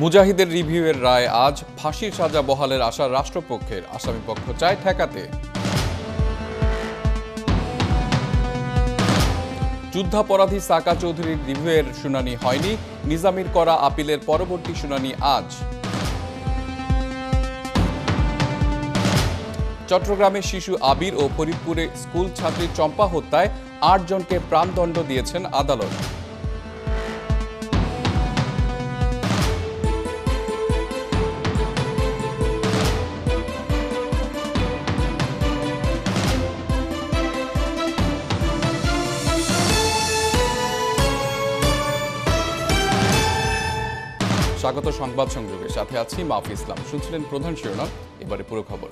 মুজাহিদের রিভিউয়ের রায় আজ, ফাঁসির সাজা বহালের আশা রাষ্ট্রপক্ষের, আসামিপক্ষ চায় ঠেকাতে। যুদ্ধাপরাধী সাকা চৌধুরীর রিভিউয়ের শুনানি হয়নি, নিজামীর করা আপিলের পরবর্তী শুনানি আজ। চট্টগ্রামে শিশু আবির ও ফরিদপুরে স্কুল ছাত্রী চম্পা হত্যায় ৮ জনকে প্রাণদণ্ড দিয়েছেন আদালত। স্বাগত সংবাদ সংযোগের সাথে আছি মাহফি ইসলাম। শুনছিলেন প্রধান শিরোনাম, এবারে পুরো খবর।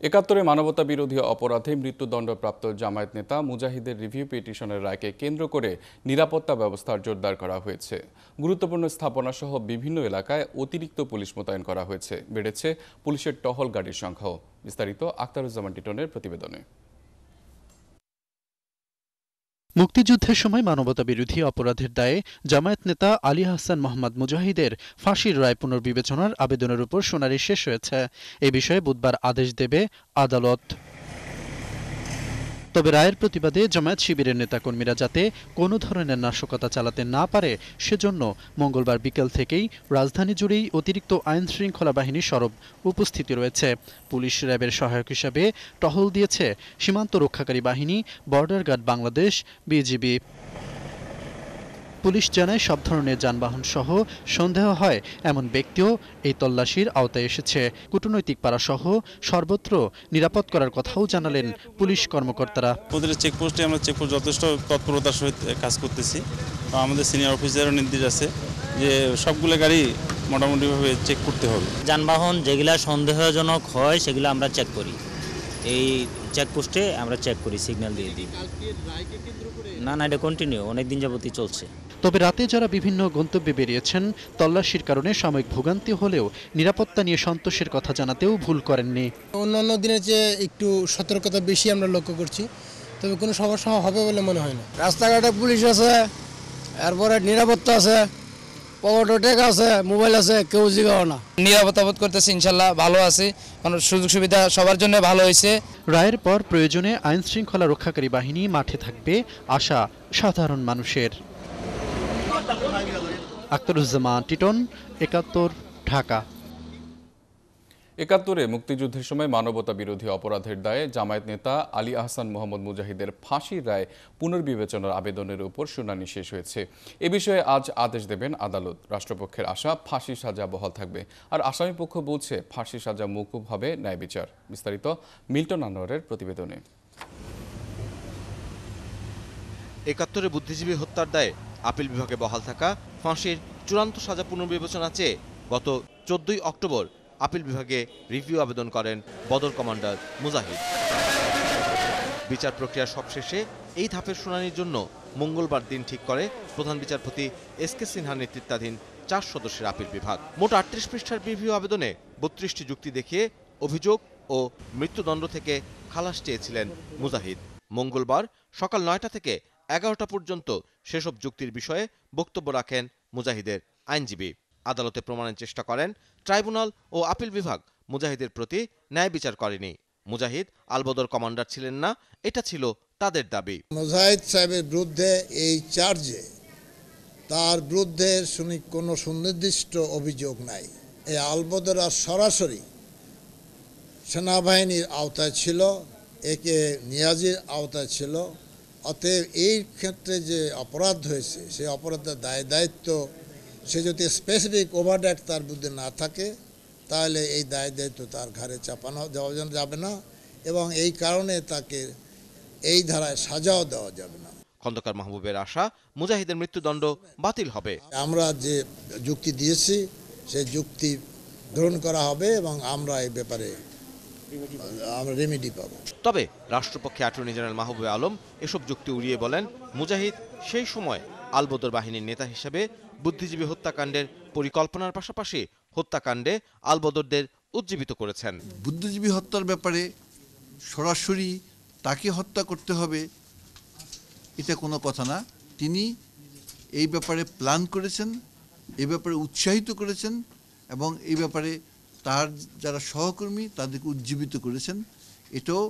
একাত্তরে মানবতা বিরোধী অপরাধে মৃত্যুদণ্ডপ্রাপ্ত জামায়াত নেতা মুজাহিদের রিভিউ পিটিশনের রায়কে কেন্দ্র করে নিরাপত্তা ব্যবস্থার জোরদার করা হয়েছে। গুরুত্বপূর্ণ স্থাপনা সহ বিভিন্ন এলাকায় অতিরিক্ত পুলিশ মোতায়েন করা হয়েছে। বেড়েছে পুলিশের টহল গাড়ির সংখ্যাও। বিস্তারিত আখতারুজ্জামান টিটনের প্রতিবেদনে। মুক্তিযুদ্ধের সময় মানবতা বিরোধী অপরাধের দায়ে জামায়াত নেতা আলী আহসান মোহাম্মদ মুজাহিদের ফাঁসির রায় পুনর্বিবেচনার আবেদনের উপর শুনানি শেষ হয়েছে। এ বিষয়ে বুধবার আদেশ দেবে আদালত। তবে রায়ের প্রতিবাদে জামায়াত শিবিরের নেতাকর্মীরা যাতে কোনো ধরনের নাশকতা চালাতে না পারে সেজন্য মঙ্গলবার বিকেল থেকেই রাজধানী জুড়েই অতিরিক্ত আইন শৃঙ্খলা বাহিনী সরব উপস্থিতি রয়েছে। পুলিশ র্যাবের সহায়ক হিসাবে টহল দিয়েছে সীমান্ত রক্ষাকারী বাহিনী, বর্ডার গার্ড বাংলাদেশ, বিজিবি। পুলিশ জানায় সব ধরনের যানবাহন সহ সন্দেহ হয় এমন ব্যক্তিও এই তল্লাশির আওতায় এসেছে। কূটনৈতিক পাড়া সহ সর্বত্র নিরাপদ করার কথাও জানালেন পুলিশ কর্মকর্তারা। প্রতিটা চেকপোস্টে আমরা চেকপোস্ট যথেষ্ট তৎপরতার সহিত কাজ করতেছি। আমাদের সিনিয়র অফিসারেরও নির্দেশ আছে যে সবগুলো গাড়ি মোটামুটিভাবে চেক করতে হবে। যানবাহন যেগুলা সন্দেহজনক হয় সেগুলো আমরা চেক করি, এই চেকপোস্টে আমরা চেক করি, সিগন্যাল দিয়ে দিই। না, এটা কন্টিনিউ, অনেকদিন যাবতই চলছে। তবে রাতে যারা বিভিন্ন গন্তব্যে বেরিয়েছেন তল্লাশির কারণে সাময়িক ভোগান্তি হলেও নিরাপত্তা নিয়ে সন্তোষের কথা জানাতেও ভুল করেননি। অন্যান্য দিনের চেয়ে একটু সতর্কতা বেশি আমরা লক্ষ্য করছি, তবে কোনো সমস্যা হবে বলে মনে হয় না। রাস্তাঘাটে পুলিশ আছে, এরপরে নিরাপত্তা আছে, পকেটে টাকা আছে, মোবাইল আছে, কেউ জিগাও না। নিরাপত্তা বোধ করতেছি, ইনশাল্লাহ ভালো আছে, কারণ সুযোগ সুবিধা সবার জন্য ভালো হয়েছে। রায়ের পর প্রয়োজনে আইন শৃঙ্খলা রক্ষাকারী বাহিনী মাঠে থাকবে আশা সাধারণ মানুষের। আখতারুজ্জামান টিটন, ৭১, ঢাকা। একাত্তরে মুক্তিযুদ্ধের সময় মানবতা বিরোধী অপরাধের দায়ে জামায়াত নেতা আলী আহসান মোহাম্মদ মুজাহিদের ফাঁসির রায় পুনর্বিবেচনার আবেদনের উপর শুনানি শেষ হয়েছে। এ বিষয়ে আজ আদেশ দেবেন আদালত। রাষ্ট্রপক্ষের আশা ফাঁসির সাজা বহাল থাকবে, আর আসামিপক্ষ বলছে ফাঁসির সাজা মওকুফ হবে ন্যায় বিচার। বিস্তারিত মিল্টন আনোয়ারের প্রতিবেদনে। একাত্তরে বুদ্ধিজীবী হত্যার দায়ে আপিল বিভাগে বহাল থাকা ফাঁসির চূড়ান্ত সাজা পুনর্বিবেচনা চেয়ে গত ১৪ অক্টোবর আপিল বিভাগে রিভিউ আবেদন করেন বদর কমান্ডার মুজাহিদ। বিচার প্রক্রিয়া সবশেষে এই ধাপের শুনানির জন্য মঙ্গলবার দিন ঠিক করে প্রধান বিচারপতি এস.কে. সিনহা নেতৃত্বাধীন ৪ সদস্যের আপিল বিভাগ। মোট ৩৮ পৃষ্ঠার রিভিউ আবেদনে ৩২টি যুক্তি দেখিয়ে অভিযোগ ও মৃত্যুদণ্ড থেকে খালাস চেয়েছিলেন মুজাহিদ। মঙ্গলবার সকাল ৯টা থেকে ১১টা পর্যন্ত সেসব যুক্তির বিষয়ে বক্তব্য রাখেন মুজাহিদের আইনজীবী। আদালতে প্রমাণের চেষ্টা করেন ট্রাইব্যুনাল ও আপিল বিভাগ মুজাহিদের প্রতি ন্যায় বিচার করেনি। মুজাহিদ আলবদর কমান্ডার ছিলেন না, এটা ছিল তাদের দাবি। মুজাহিদ সাহেবের বিরুদ্ধে এই চার্জে তার বিরুদ্ধে কোনো সুনির্দিষ্ট অভিযোগ নাই। এই আলবদর সরাসরি সেনাবাহিনীর আওতায় ছিল, একে নিয়াজির আওতায় ছিল। অতএব এই ক্ষেত্রে যে অপরাধ হয়েছে সেই অপরাধের দায়িত্ব সে যদি স্পেসিফিক ওভারড্রাইভ তার বিরুদ্ধে না থাকে তাহলে এই দায়িত্ব তার ঘাড়ে চাপানো যাবে না, এবং এই কারণে তাকে এই ধারায় সাজাও দেওয়া যাবে না। খন্দকার মাহবুবের আশা মুজাহিদের মৃত্যুদণ্ড বাতিল হবে। আমরা যে যুক্তি দিয়েছি সেই যুক্তি গ্রহণ করা হবে এবং আমরা এই ব্যাপারে আমরা রেমেডি পাবো। তবে রাষ্ট্রপক্ষে অ্যাটর্নি জেনারেল মাহবুবে আলম এসব যুক্তি উড়িয়ে বলেন, মুজাহিদ সেই সময় আলবদর বাহিনীর নেতা হিসেবে বুদ্ধিজীবী হত্যাকাণ্ডের পরিকল্পনার পাশাপাশি হত্যাকাণ্ডে আলবদরদের উজ্জীবিত করেছেন। বুদ্ধিজীবী হত্যার ব্যাপারে সরাসরি তাকে হত্যা করতে হবে এটা কোনো কথা না। তিনি এই ব্যাপারে প্ল্যান করেছেন, এই ব্যাপারে উৎসাহিত করেছেন এবং এই ব্যাপারে তার যারা সহকর্মী তাদেরকে উজ্জীবিত করেছেন। এটাও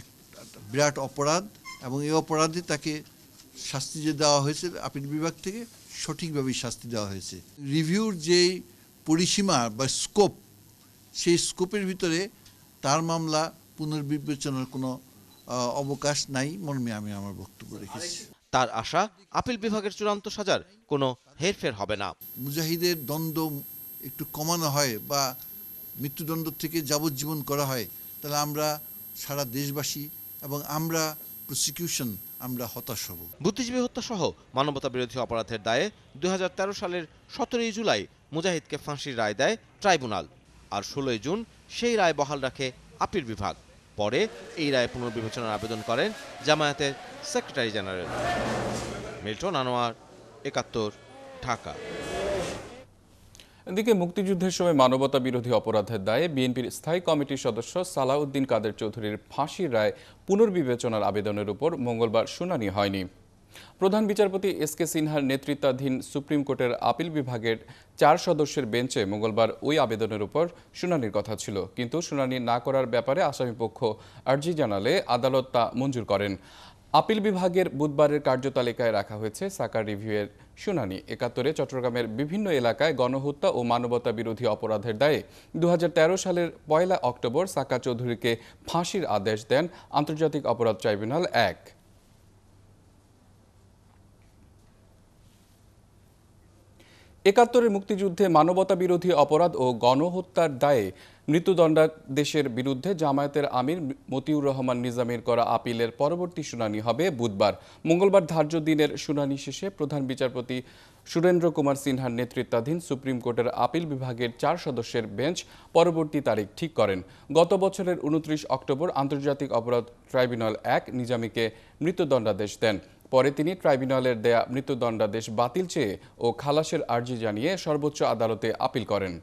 একটা বিরাট অপরাধ এবং এই অপরাধে তাকে শাস্তি যে দেওয়া হয়েছে আপিল বিভাগ থেকে সঠিকভাবেই শাস্তি দেওয়া হয়েছে। রিভিউর যে পরিসীমা বা স্কোপ, সেই স্কোপের ভিতরে তার মামলা পুনর্বিবেচনার কোনো অবকাশ নাই মর্মে আমি আমার বক্তব্য রেখেছি। তার আশা আপিল বিভাগের চূড়ান্ত সাজার কোনো হেরফের হবে না। মুজাহিদের দ্বন্দ্ব একটু কমানো হয় বা মৃত্যুদণ্ড থেকে যাবজ্জীবন করা হয়, তাহলে আমরা সারা দেশবাসী এবং আমরা প্রসিকিউশন আমরা হতাশ হব। বুদ্ধিজীবী হত্যা সহ মানবতা বিরোধী অপরাধের দায়ে 2013 সালের 17 জুলাই মুজাহিদকে ফাঁসির রায় দেয় ট্রাইব্যুনাল। আর 16 জুন সেই রায় বহাল রাখে আপিল বিভাগ। পরে এই রায় পুনর্বিবেচনার আবেদন করেন জামায়াতের secretary general. Milton Anwar, 71, Dhaka. এদিকে মুক্তিযুদ্ধের সময় মানবতা বিরোধী অপরাধের দায়ে বিএনপির স্থায়ী কমিটির সদস্য সালাউদ্দিন কাদের চৌধুরীর ফাঁসির রায় পুনর্বিবেচনার আবেদনের উপর মঙ্গলবার শুনানি হয়নি। প্রধান বিচারপতি এস.কে. সিনহার নেতৃত্বাধীন সুপ্রিম কোর্টের আপিল বিভাগের 4 সদস্যের বেঞ্চে মঙ্গলবার ওই আবেদনের উপর শুনানির কথা ছিল, কিন্তু শুনানি না করার ব্যাপারে আসামিপক্ষ আর্জি জানালে আদালত তা মঞ্জুর করেন। আপিল বিভাগের বুধবারের কার্যতালিকায় রাখা হয়েছে সাকা রিভিউয়ের শুনানি। 71-এ চট্টগ্রামের বিভিন্ন এলাকায় গণহত্যা ও মানবতা বিরোধী অপরাধের দায়ে 2013 সালের 1 অক্টোবর সাকা চৌধুরীকে ফাঁসির আদেশ দেন আন্তর্জাতিক অপরাধ ট্রাইব্যুনাল 1। 71-এর মুক্তিযুদ্ধে মানবতা বিরোধী অপরাধ ও গণহত্যার দায়ে মৃত্যুদণ্ডাদেশের বিরুদ্ধে জামায়াতের আমির মতিউর রহমান নিজামীর করা আপিলের পরবর্তী শুনানি হবে বুধবার। মঙ্গলবার ধার্য দিনের শুনানি শেষে প্রধান বিচারপতি সুরেন্দ্র কুমার সিনহার নেতৃত্বাধীন সুপ্রিম কোর্টের আপিল বিভাগের 4 সদস্যের বেঞ্চ পরবর্তী তারিখ ঠিক করেন। গত বছরের 29 অক্টোবর আন্তর্জাতিক অপরাধ ট্রাইব্যুনাল 1 নিজামীকে মৃত্যুদণ্ডাদেশ দেন। পরে তিনি ট্রাইব্যুনালের দেয়া মৃত্যুদণ্ডাদেশ বাতিল চেয়ে ও খালাসের আর্জি জানিয়ে সর্বোচ্চ আদালতে আপিল করেন।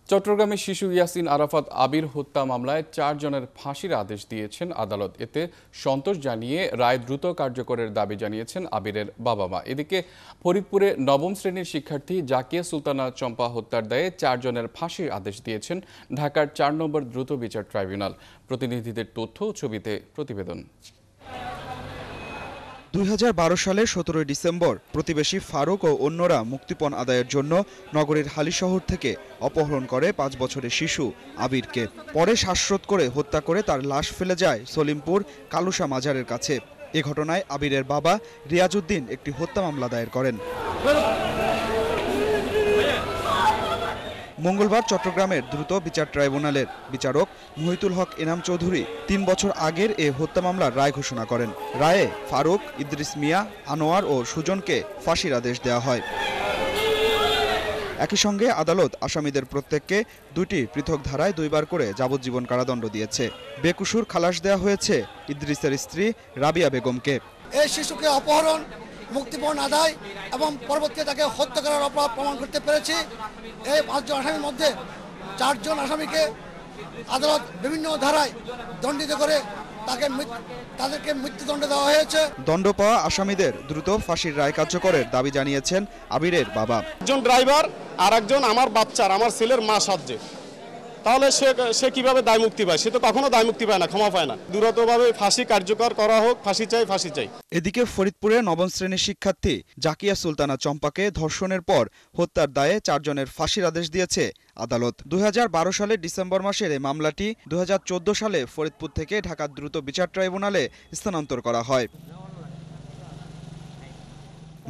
চট্টগ্রামে শিশু ইয়াসিন আরাফাত আবির হত্যা মামলায় 4 জনের ফাঁসির আদেশ দিয়েছেন আদালত। এতে সন্তোষ জানিয়ে রায় দ্রুত কার্যকরের দাবি জানিয়েছেন আবিরের বাবা মা। এদিকে ফরিদপুরে 9ম শ্রেণীর শিক্ষার্থী জাকিয়া সুলতানা চম্পা হত্যার দায়ে 4 জনের ফাঁসির আদেশ দিয়েছেন ঢাকার 4 নম্বর দ্রুত বিচার ট্রাইব্যুনাল। প্রতিনিধিদের তথ্য ও ছবিতে প্রতিবেদন। 2012 সালের 17 ডিসেম্বর প্রতিবেশী ফারুক ও অন্যরা মুক্তিপণ আদায়ের জন্য নগরীর হালিশহর থেকে অপহরণ করে 5 বছরের শিশু আবিরকে। পরে শ্বাসরোধ করে হত্যা করে তার লাশ ফেলে যায় সলিমপুর কালুসা মাজারের কাছে। এ ঘটনায় আবিরের বাবা রিয়াজউদ্দিন একটি হত্যা মামলা দায়ের করেন। মঙ্গলবার চট্টগ্রামের দ্রুত বিচার ট্রাইব্যুনালের বিচারক মুহিতুল হক এনাম চৌধুরী 3 বছর আগের এ হত্যা মামলার রায় ঘোষণা করেন। রায়ে ফারুক, ইদ্রিস মিয়া, আনোয়ার ও সুজনকে ফাঁসির আদেশ দেওয়া হয়। একই সঙ্গে আদালত আসামিদের প্রত্যেককে 2টি পৃথক ধারায় 2 বার করে যাবজ্জীবন কারাদণ্ড দিয়েছে। বেকসুর খালাস দেওয়া হয়েছে ইদ্রিসের স্ত্রী রাবিয়া বেগমকে। এই শিশুকে অপহরণ, মুক্তিপণ আদায় এবং পরবর্তীতে তাকে হত্যা করার অপরাধ প্রমাণ করতে পেরেছি। এই 5 জন আসামির মধ্যে 4 জন আসামিকে আদালত বিভিন্ন ধারায় দণ্ডিত করে তাদেরকে মৃত্যুদণ্ড দেওয়া হয়েছে। দণ্ড পাওয়া আসামিদের দ্রুত ফাঁসির রায় কার্যকরের দাবি জানিয়েছেন আবিরের বাবা। একজন ড্রাইভার আর একজন আমার বাচ্চার, আমার ছেলের মা সাজে, তাহলে সে কিভাবে দায় মুক্তি পায়? সে তো কখনো দায় মুক্তি পায় না, ক্ষমা পায় না। দ্রুতভাবে ফাঁসি কার্যকর করা হোক, ফাঁসি চাই, ফাঁসি চাই। এদিকে ফরিদপুরে 9ম শ্রেণীর শিক্ষার্থী জাকিয়া সুলতানা চম্পাকে ধর্ষণের পর হত্যার দায়ে 4 জনের ফাঁসির আদেশ দিয়েছে আদালত। 2012 সালের ডিসেম্বর মাসের এই মামলাটি 2014 সালে ফরিদপুর থেকে ঢাকা দ্রুত বিচার ট্রাইব্যুনালে স্থানান্তর করা হয়।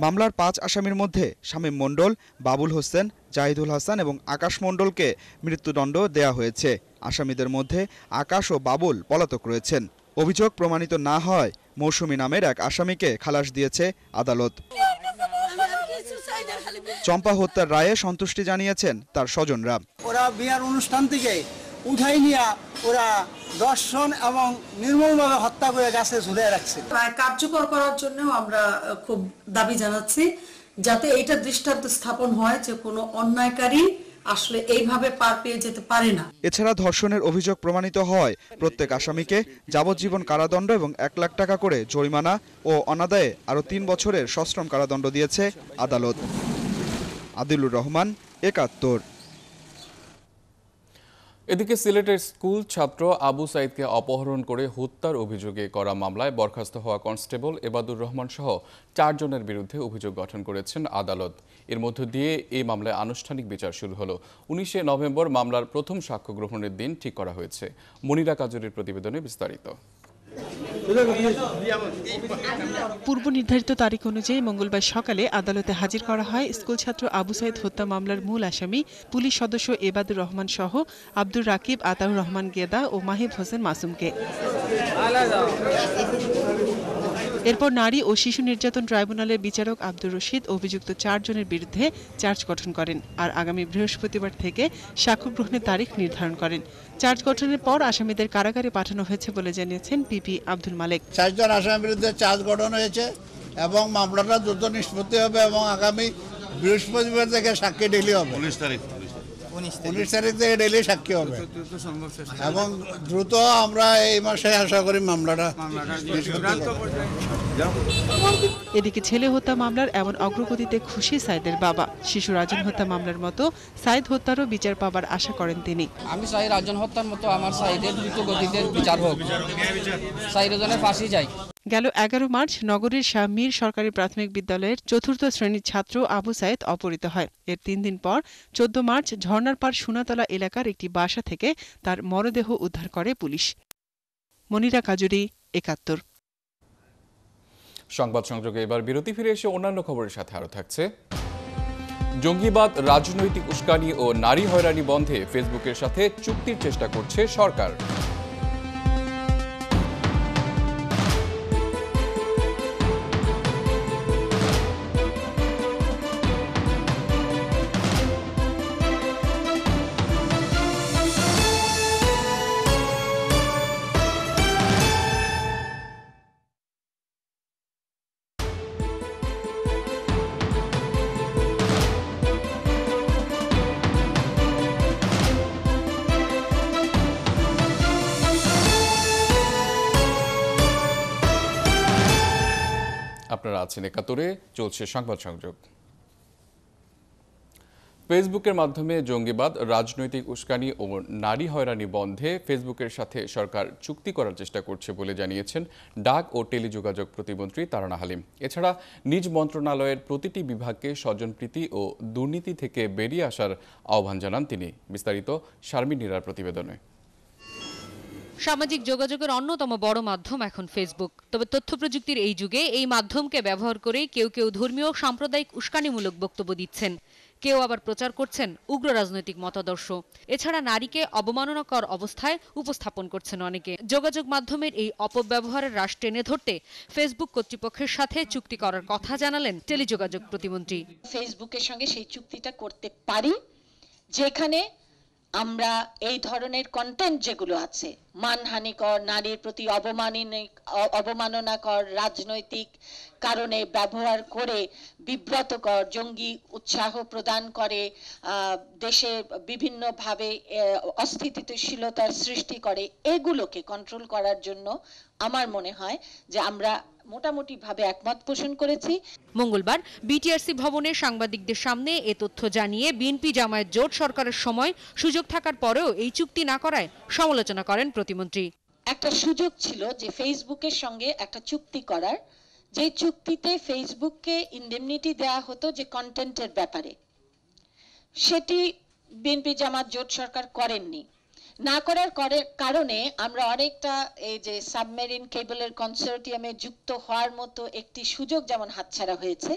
মামলার 5 আসামির মধ্যে শামীম মণ্ডল, বাবুল হোসেন, জাহিদুল হাসান এবং আকাশ মণ্ডলকে মৃত্যুদণ্ড দেয়া হয়েছে। আসামিদের মধ্যে আকাশ ও বাবুল পলাতক রয়েছেন। অভিযোগ প্রমাণিত না হয় মৌসুমী নামের এক আসামিকে খালাস দিয়েছে আদালত। চম্পা হত্যার রায়ে সন্তুষ্টি জানিয়েছেন তার স্বজনরা। ওরা বিয়ার অনুষ্ঠান থেকে উঠাই নিয়ে ওরা দর্শন এবং নির্মমভাবে হত্যা করে গাছে ঝুলিয়ে রাখছে। রায় কার্যকর করার জন্য আমরা খুব দাবি জানাচ্ছি, যাতে এটা দৃষ্টান্ত স্থাপন হয় যে কোনো অন্যায়কারী আসলে এইভাবে পার পেয়ে যেতে পারে না। এছাড়া ধর্ষণের অভিযোগ প্রমাণিত হয় প্রত্যেক আসামিকে যাবজ্জীবন কারাদণ্ড এবং 1 লাখ টাকা করে জরিমানা ও অনাদায়ে আরও 3 বছরের সশ্রম কারাদণ্ড দিয়েছে আদালত। আদিলুর রহমান, ৭১। এদিকে সিলেটের স্কুল ছাত্র আবু সাইদকে অপহরণ করে হত্যার অভিযোগে করা মামলায় বরখাস্ত হওয়া কনস্টেবল এবাদুর রহমান সহ 4 জনের বিরুদ্ধে অভিযোগ গঠন করেছেন আদালত। এর মধ্য দিয়ে এই মামলায় আনুষ্ঠানিক বিচার শুরু হলো। 19শে নভেম্বর মামলার প্রথম সাক্ষ্য গ্রহণের দিন ঠিক করা হয়েছে। মনিরা কাজুরির প্রতিবেদনে বিস্তারিত। পূর্ব নির্ধারিত তারিখ অনুযায়ী মঙ্গলবার সকালে আদালতে হাজির করা হয় স্কুল ছাত্র আবু সাইদ হত্যা মামলার মূল আসামি পুলিশ সদস্য এবাদুর রহমান সহ আব্দুর রাকিব, আতাউর রহমান গেদা ও মাহিব হোসেন মাসুমকে। এরপর নারী ও শিশু নির্যাতন ট্রাইব্যুনালের বিচারক আব্দুর রশিদ অভিযুক্ত 4 জনের বিরুদ্ধে চার্জ গঠন করেন আর আগামী বৃহস্পতিবার থেকে সাক্ষ্য গ্রহণের তারিখ নির্ধারণ করেন। চার্জ গঠনের পর আসামিদের কারাগারে পাঠানো হয়েছে বলে জানিয়েছেন পিপি আব্দুল মালেক। 4 জন আসামির বিরুদ্ধে চার্জ গঠন হয়েছে এবং মামলাটা দ্রুত নিষ্পত্তি হবে এবং আগামী বৃহস্পতিবার থেকে সাক্ষী ডেলি হবে। 19 তারিখ থেকে ডেলি সাক্ষী হবে এবং দ্রুত আমরা এই মাসে আশা করি মামলাটা। এদিকে ছেলে হত্যা মামলার এমন অগ্রগতিতে খুশি সাইদের বাবা। শিশু রাজন হত্যা মামলার মতো সাইদ হত্যারও বিচার পাবার আশা করেন তিনি। আমি চাই রাজন হত্যার মতো আমার সাইদের দ্রুত গতিতে বিচার হোক, সাইদের জন্য ফাঁসি চাই। গেল 11 মার্চ নগরীর শাহ মীর সরকারি প্রাথমিক বিদ্যালয়ের 4র্থ শ্রেণীর ছাত্র আবু সাইদ অপহৃত হয়। এর 3 দিন পর 14 মার্চ ঝর্ণার পাড় সোনাতলা এলাকার একটি বাসা থেকে তার মরদেহ উদ্ধার করে পুলিশ। মনিরা কাজুরি, ৭১। সংবাদ সংযোগে এবার বিরতি, ফিরে এসে অন্যান্য খবরের সাথে আরো থাকছে। জঙ্গিবাদ, রাজনৈতিক উস্কানি ও নারী হয়রানি বন্ধে ফেসবুকের সাথে চুক্তির চেষ্টা করছে সরকার। আপনারা আছেন ৭১-এ, চলছে সংবাদ সংযোগ। ফেসবুকের মাধ্যমে জঙ্গিবাদ, রাজনৈতিক উস্কানি ও নারী হয়রানি বন্ধে ফেসবুকের সাথে সরকার চুক্তি করার চেষ্টা করছে বলে জানিয়েছেন ডাক ও টেলিযোগাযোগ প্রতিমন্ত্রী তারানা হালিম। এছাড়া নিজ মন্ত্রণালয়ের প্রতিটি বিভাগকে স্বজনপ্রীতি ও দুর্নীতি থেকে বেরিয়ে আসার আহ্বান জানান তিনি। বিস্তারিত শারমিন নীরার প্রতিবেদনে। সামাজিক যোগাযোগের অন্যতম বড় মাধ্যম এখন ফেসবুক। তবে তথ্য প্রযুক্তির এই যুগে এই মাধ্যমকে ব্যবহার করে কেউ কেউ ধর্মীয় সাম্প্রদায়িক উস্কানিমূলক বক্তব্য দিচ্ছেন, কেউ আবার প্রচার করছেন উগ্র রাজনৈতিক মতাদর্শ। এছাড়া নারীকে অবমাননাকর অবস্থায় উপস্থাপন করছেন অনেকে। যোগাযোগ মাধ্যমের এই অপব্যবহারের রাশ টেনে ধরতে ফেসবুক কর্তৃপক্ষের সাথে চুক্তি করার কথা জানালেন টেলিযোগাযোগ প্রতিমন্ত্রী। ফেসবুকের সঙ্গে সেই চুক্তিটা করতে পারি যেখানে আমরা এই ধরনের কন্টেন্ট যেগুলো আছে, মানহানিকর, নারীর প্রতি অবমাননাকর, রাজনৈতিক কারণে ব্যবহার করে বিব্রতকর, জঙ্গি উৎসাহ প্রদান করে, দেশে বিভিন্নভাবে অস্থিতিশীলতার সৃষ্টি করে, এগুলোকে কন্ট্রোল করার জন্য আমার মনে হয় যে আমরা মোটামুটি ভাবে একমত পোষণ করেছি। মঙ্গলবার বিটিআরসি ভবনে সাংবাদিকদের সামনে এ তথ্য জানিয়ে বিএনপি জামায়াত জোট সরকারের সময় সুযোগ থাকার পরেও এই চুক্তি না করায় সমালোচনা করেন প্রতিমন্ত্রী। একটা সুযোগ ছিল যে ফেসবুকের সঙ্গে একটা চুক্তি করার, যে চুক্তিতে ফেসবুককে ইনডেমনিটি দেওয়া হতো যে কন্টেন্টের ব্যাপারে, সেটি বিএনপি জামায়াত জোট সরকার করেননি। না করার কারণে আমরা অনেকটা এই যে সাবমেরিন কেবলের কনসোর্টিয়ামে যুক্ত হওয়ার মতো একটি সুযোগ যেমন হাতছাড়া হয়েছে,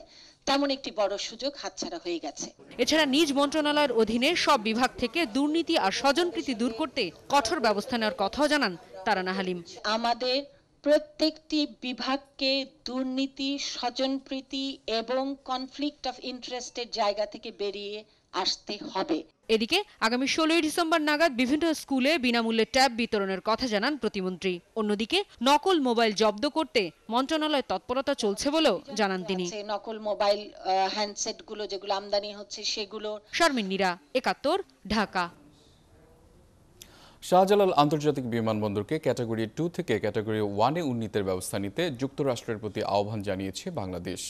তেমন একটি বড় সুযোগ হাতছাড়া হয়ে গেছে। এছাড়া নিজ মন্ত্রণালয়ের অধীনে সব বিভাগ থেকে দুর্নীতি আর স্বজনপ্রীতি দূর করতে কঠোর ব্যবস্থা নেওয়ার কথাও জানান তারানা হালিম। আমাদের প্রত্যেকটি বিভাগকে দুর্নীতি, স্বজনপ্রীতি এবং কনফ্লিক্ট অফ ইন্টারেস্টের জায়গা থেকে বেরিয়ে আসতে হবে। এদিকে আগামী 16 ডিসেম্বর নাগাদ বিভিন্ন স্কুলে বিনামূল্যে ট্যাব বিতরণের কথা জানান প্রতিমন্ত্রী। অন্যদিকে নকল মোবাইল জব্দ করতে মন্ত্রণালয় তৎপরতা চলছে বলেও জানান তিনি। নকল মোবাইল হ্যান্ডসেট গুলো যেগুলো আমদানি হচ্ছে সেগুলো। শারমিন নীরা, 71, ঢাকা। শাহজালাল আন্তর্জাতিক বিমানবন্দরকে ক্যাটাগরি 2 থেকে ক্যাটাগরি 1-এ উন্নীতের ব্যবস্থা নিতে যুক্তরাষ্ট্রের প্রতি আহ্বান জানিয়েছে বাংলাদেশ।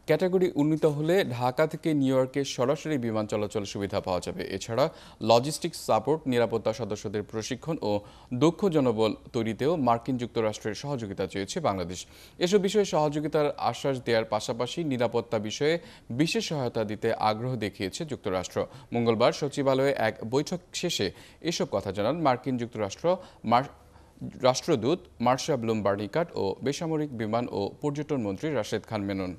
ক্যাটাগরি উন্নীত হলে ঢাকা থেকে নিউ ইয়র্কে সরাসরি বিমান চলাচল সুবিধা পাওয়া যাবে। এছাড়া লজিস্টিক্স সাপোর্ট, নিরাপত্তা সদস্যদের প্রশিক্ষণ ও দক্ষ জনবল তৈরিতেও মার্কিন যুক্তরাষ্ট্রের সহযোগিতা চেয়েছে বাংলাদেশ। এসব বিষয়ে সহযোগিতার আশ্বাস দেওয়ার পাশাপাশি নিরাপত্তা বিষয়ে বিশেষ সহায়তা দিতে আগ্রহ দেখিয়েছে যুক্তরাষ্ট্র। মঙ্গলবার সচিবালয়ে এক বৈঠক শেষে এসব কথা জানান মার্কিন যুক্তরাষ্ট্র রাষ্ট্রদূত মার্শা ব্লুম বার্নিকাট ও বেসামরিক বিমান ও পর্যটন মন্ত্রী রাশেদ খান মেনন।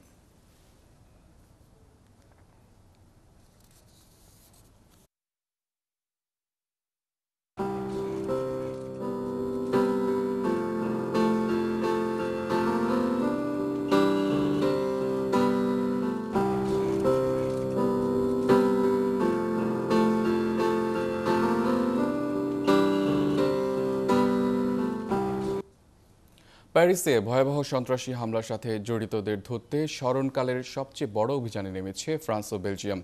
প্যারিসে ভয়াবহ সন্ত্রাসী হামলার সাথে জড়িতদের ধরতে স্মরণকালের সবচেয়ে বড় অভিযানে নেমেছে ফ্রান্স ও বেলজিয়াম।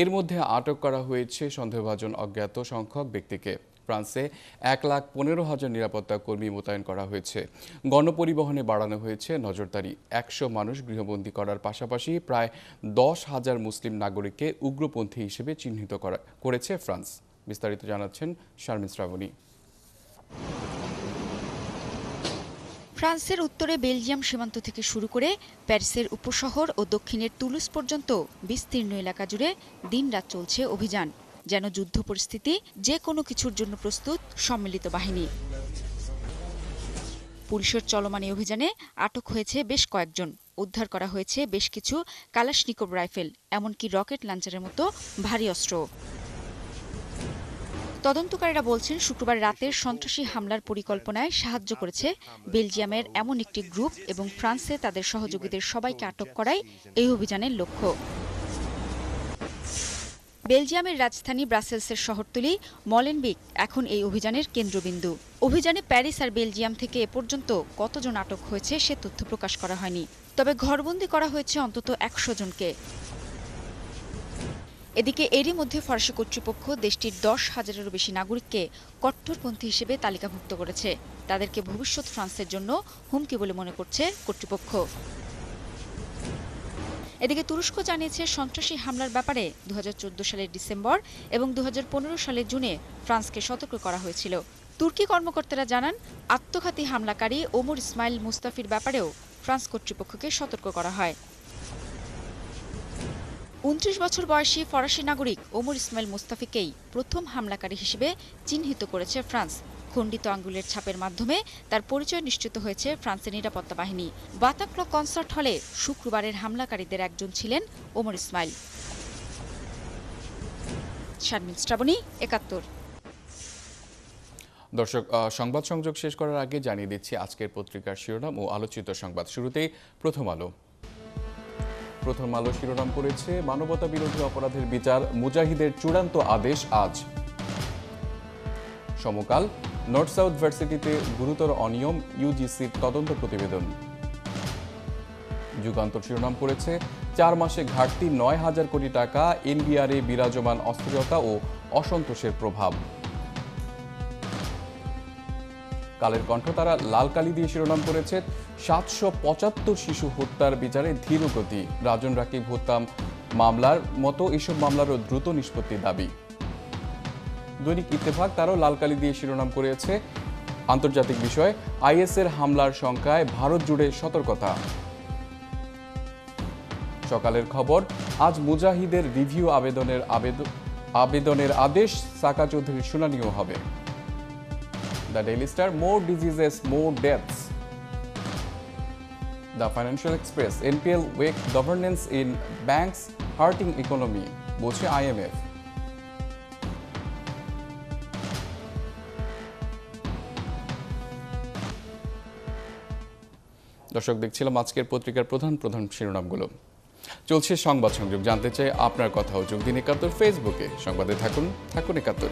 এর মধ্যে আটক করা হয়েছে সন্দেহভাজন অজ্ঞাত সংখ্যক ব্যক্তিকে। ফ্রান্সে 1,15,000 নিরাপত্তা কর্মী মোতায়েন করা হয়েছে। গণপরিবহনে বাড়ানো হয়েছে নজরদারি। 100 মানুষ গৃহবন্দী করার পাশাপাশি প্রায় 10,000 মুসলিম নাগরিককে উগ্রপন্থী হিসেবে চিহ্নিত করেছে ফ্রান্স। বিস্তারিত জানাচ্ছেন শারমিন শ্রাবণী। ফ্রান্সের উত্তরে বেলজিয়াম সীমান্ত থেকে শুরু করে প্যারিসের উপশহর ও দক্ষিণের তুলুস পর্যন্ত বিস্তীর্ণ এলাকা জুড়ে দিনরাত চলছে অভিযান। যেন যুদ্ধ পরিস্থিতি, যে কোনো কিছুর জন্য প্রস্তুত সম্মিলিত বাহিনী। পুলিশের চলমান এই অভিযানে আটক হয়েছে বেশ কয়েকজন। উদ্ধার করা হয়েছে বেশ কিছু কালাশনিকভ রাইফেল, এমনকি রকেট লঞ্চারের মতো ভারী অস্ত্র। তদন্তকারীরা বলছেন শুক্রবার রাতের সন্ত্রাসী হামলার পরিকল্পনায় সাহায্য করেছে বেলজিয়ামের এমন একটি গ্রুপ এবং ফ্রান্সে তাদের সহযোগীদের সবাইকে আটক করাই এই অভিযানের লক্ষ্য। বেলজিয়ামের রাজধানী ব্রাসেলসের শহরতলি মলেনবিক এখন এই অভিযানের কেন্দ্রবিন্দু। অভিযানে প্যারিস আর বেলজিয়াম থেকে এ পর্যন্ত কতজন আটক হয়েছে সে তথ্য প্রকাশ করা হয়নি, তবে ঘরবন্দি করা হয়েছে অন্তত 100 জনকে। এদিকে এরই মধ্যে ফরাসি কর্তৃপক্ষ দেশটির 10,000-এরও বেশি নাগরিককে কট্টরপন্থী হিসেবে তালিকাভুক্ত করেছে। তাদেরকে ভবিষ্যৎ ফ্রান্সের জন্য হুমকি বলে মনে করছে কর্তৃপক্ষ। এদিকে তুরস্ক জানিয়েছে সন্ত্রাসী হামলার ব্যাপারে 2014 সালের ডিসেম্বর এবং 2015 সালের জুনে ফ্রান্সকে সতর্ক করা হয়েছিল। তুর্কি কর্মকর্তারা জানান আত্মঘাতী হামলাকারী ওমর ইসমাইল মুস্তাফির ব্যাপারেও ফ্রান্স কর্তৃপক্ষকে সতর্ক করা হয়। 29 বছর বয়সী ফরাসি নাগরিক ওমর ইসমাইল মুস্তাফিকেই প্রথম হামলাকারী হিসেবে চিহ্নিত করেছে ফ্রান্স। খণ্ডিত আঙ্গুলের ছাপের মাধ্যমে তার পরিচয় নিশ্চিত হয়েছে ফ্রান্সের নিরাপত্তা বাহিনী। বাতাক্ল কনসার্ট হলে শুক্রবারের হামলাকারীদের একজন ছিলেন ওমর ইসমাইল। শারমিন শ্রাবণী, 71। দর্শক, সংবাদ সংযোগ শেষ করার আগে জানিয়ে দিচ্ছি আজকের পত্রিকার শিরোনাম ও আলোচিত সংবাদ। শুরুতেই প্রথম আলো শিরোনাম করেছে মানবতা বিরোধী অপরাধের বিচার, মুজাহিদের চূড়ান্ত আদেশ আজ। সমকাল, নর্থ সাউথ ভার্সিটিতে গুরুতর অনিয়ম, ইউজিসির তদন্ত প্রতিবেদন। যুগান্তর শিরোনাম করেছে 4 মাসে ঘাটতি 9,000 কোটি টাকা, এনবিআরে বিরাজমান অস্থিরতা ও অসন্তোষের প্রভাব। কালের কণ্ঠ তারা লাল কালি দিয়ে শিরোনাম করেছে 775 শিশু হত্যার বিচারে ধীর গতি, রাজন রাকিব হত্যা মামলার মতো এসব মামলারও দ্রুত নিষ্পত্তির দাবি। দৈনিক ইত্তেফাক তারাও লাল কালি দিয়ে শিরোনাম করেছে আন্তর্জাতিক বিষয়, আইএসের হামলার শঙ্কায় ভারত জুড়ে সতর্কতা। সকালের খবর, আজ মুজাহিদের রিভিউ আবেদনের আদেশ, সাকা চৌধুরীর শুনানিও হবে। The Daily Star, more diseases, more deaths. The Financial Express, NPL weak governance in banks hurting economy, বলছে IMF। দর্শক, দেখছিলাম আজকের পত্রিকার প্রধান শিরোনামগুলো। চলছে সংবাদ সংযোগ, জানতে চাই আপনার কথাও। যোগ দিন ৭১ ফেসবুকে, সংবাদে থাকুন ৭১।